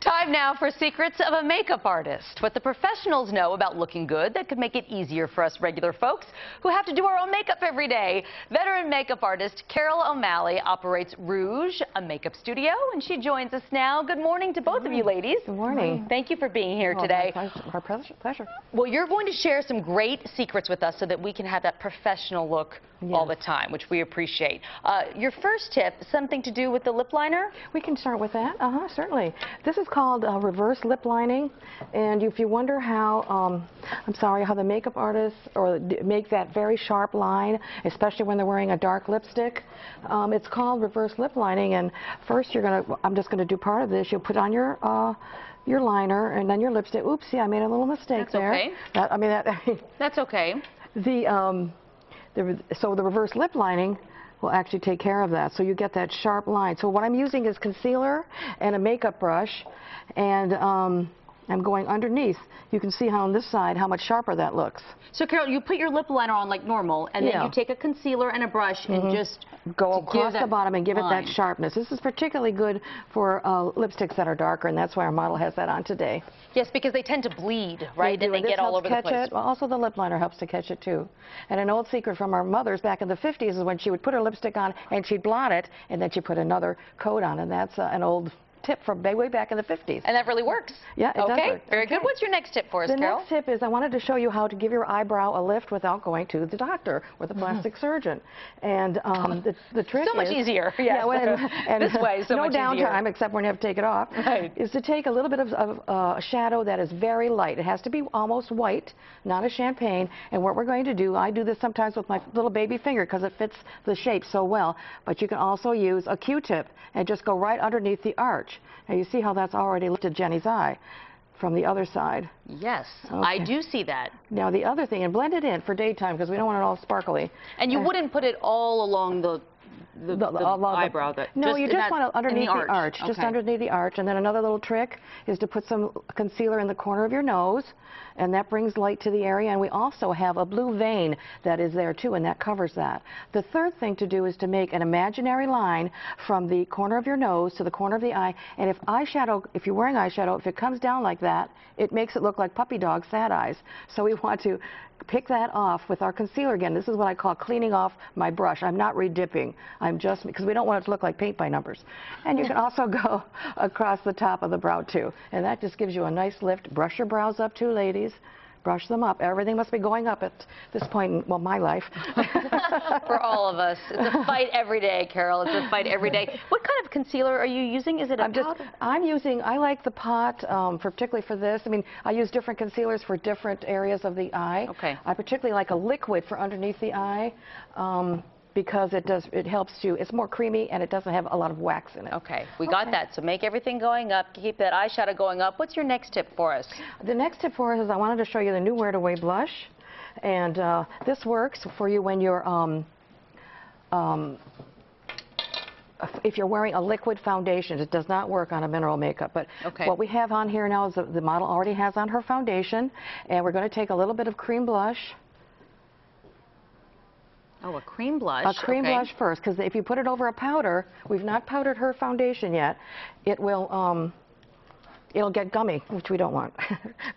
Time now for Secrets of a Makeup Artist. What the professionals know about looking good that could make it easier for us regular folks who have to do our own makeup every day. Veteran makeup artist Carol O'Malley operates Rouge, a makeup studio, and she joins us now. Good morning to both of you ladies. Good morning. Thank you for being here today. Our pleasure. Well, you're going to share some great secrets with us so that we can have that professional look all the time, which we appreciate. Your first tip, something to do with the lip liner? We can start with that. Certainly. This is called reverse lip lining, and if you wonder how, how the makeup artists make that very sharp line, especially when they're wearing a dark lipstick, it's called reverse lip lining. And first, I'm just gonna do part of this. You'll put on your liner and then your lipstick. Oopsie, I made a little mistake there. That's okay. That's okay. So the reverse lip lining will actually take care of that. So you get that sharp line. So what I'm using is concealer and a makeup brush, and I'm going underneath. You can see how on this side how much sharper that looks. So Carol, you put your lip liner on like normal, and then you take a concealer and a brush and just go across the bottom and give it that sharpness. This is particularly good for lipsticks that are darker, and that's why our model has that on today. Yes, because they tend to bleed, right? And they get all over the place. Well, also the lip liner helps to catch it too. And an old secret from our mothers back in the 50s is when she would put her lipstick on and she'd blot it, and then she'd put another coat on, and that's an old tip from way back in the 50s. And that really works. Yeah, it does work. Very good. What's your next tip for us, Carol? The next tip is I wanted to show you how to give your eyebrow a lift without going to the doctor or the plastic surgeon. And the trick is... So much easier. Yes. And this way, so much easier. No downtime, except when you have to take it off. Right. Is to take a little bit of a shadow that is very light. It has to be almost white, not a champagne. And what we're going to do, I do this sometimes with my little baby finger because it fits the shape so well. But you can also use a Q-tip and just go right underneath the arch. Now you see how that's already lifted Jenny's eye from the other side. Yes, I do see that. Now the other thing, and blend it in for daytime because we don't want it all sparkly. And you wouldn't put it all along the eyebrow? No, you just want it underneath the arch, just underneath the arch. And then another little trick is to put some concealer in the corner of your nose, and that brings light to the area. And we also have a blue vein that is there too, and that covers that. The third thing to do is to make an imaginary line from the corner of your nose to the corner of the eye. And if you're wearing eyeshadow, if it comes down like that, it makes it look like puppy dog sad eyes. So we want to pick that off with our concealer again. This is what I call cleaning off my brush. I'm not redipping. I'm just, because we don't want it to look like paint by numbers. And you can also go across the top of the brow too. And that just gives you a nice lift. Brush your brows up too, ladies. Brush them up. Everything must be going up at this point in, well, my life. For all of us. It's a fight every day, Carol. It's a fight every day. What kind of concealer are you using? Is it a powder? I like the pot, particularly for this. I mean, I use different concealers for different areas of the eye. Okay. I particularly like a liquid for underneath the eye. Because it helps you, it's more creamy and it doesn't have a lot of wax in it. Okay, we got that. So make everything going up, keep that eyeshadow going up. What's your next tip for us? The next tip for us is I wanted to show you the new Wear to Way blush. And this works for you when you're, if you're wearing a liquid foundation. It does not work on a mineral makeup. But what we have on here now is the model already has on her foundation. And we're going to take a little bit of cream blush. Oh, a cream blush. A cream blush first, because if you put it over a powder, we've not powdered her foundation yet, it will, it'll get gummy, which we don't want.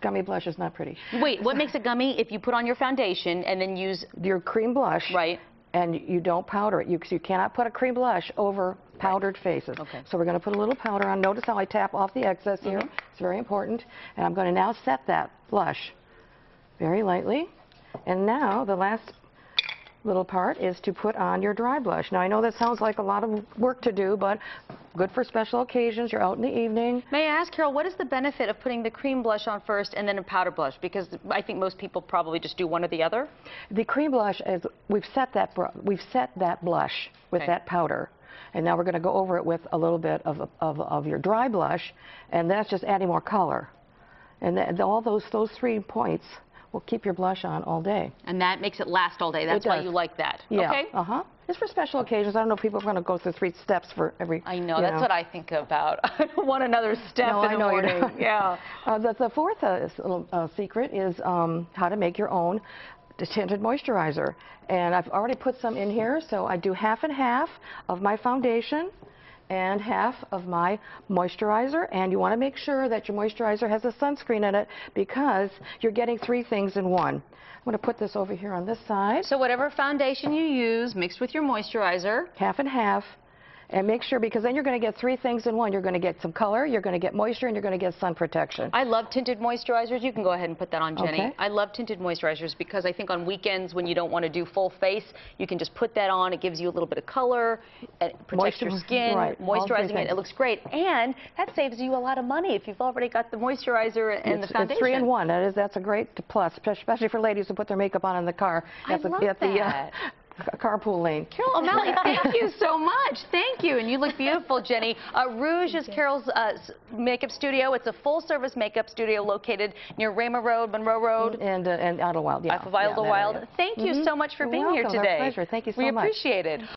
Gummy blush is not pretty. Wait, what makes it gummy? If you put on your foundation and then use your cream blush, and you don't powder it, because you cannot put a cream blush over powdered faces. So we're going to put a little powder on. Notice how I tap off the excess here. It's very important. And I'm going to now set that blush very lightly. And now the last little part is to put on your dry blush. Now I know that sounds like a lot of work to do, but good for special occasions. You're out in the evening. May I ask, Carol, what is the benefit of putting the cream blush on first and then a powder blush? Because I think most people probably just do one or the other. The cream blush is we've set that blush with that powder, and now we're going to go over it with a little bit of your dry blush, and that's just adding more color. And all those 3 points will keep your blush on all day. And that makes it last all day. That's why you like that. Yeah. Okay. It's for special occasions. I don't know if people are going to go through 3 steps for every... I know. That's what I think about. I don't want another step in the morning. Yeah. The fourth little secret is how to make your own tinted moisturizer. And I've already put some in here. So I do half and half of my foundation. and half of my moisturizer, and you want to make sure that your moisturizer has a sunscreen in it because you're getting 3 things in one. I'm going to put this over here on this side. So whatever foundation you use mixed with your moisturizer. Half and half. And make sure, because then you're going to get 3 things in one. You're going to get some color, you're going to get moisture, and you're going to get sun protection. I love tinted moisturizers. You can go ahead and put that on, Jenny. Okay. I love tinted moisturizers because I think on weekends when you don't want to do full face, you can just put that on. It gives you a little bit of color, it protects your skin, right. moisturizing it. It looks great. And that saves you a lot of money if you've already got the moisturizer and the foundation. It's 3 in 1. That's a great plus, especially for ladies who put their makeup on in the car. I love that. Carpool lane. Carol O'Malley, thank you so much. Thank you. And you look beautiful, Jenny. Rouge is Carol's makeup studio. It's a full-service makeup studio located near Rama Road, Monroe Road. And Idlewild, yeah. Idlewild. Thank you so much for being here today. Our pleasure. Thank you so much. We appreciate it.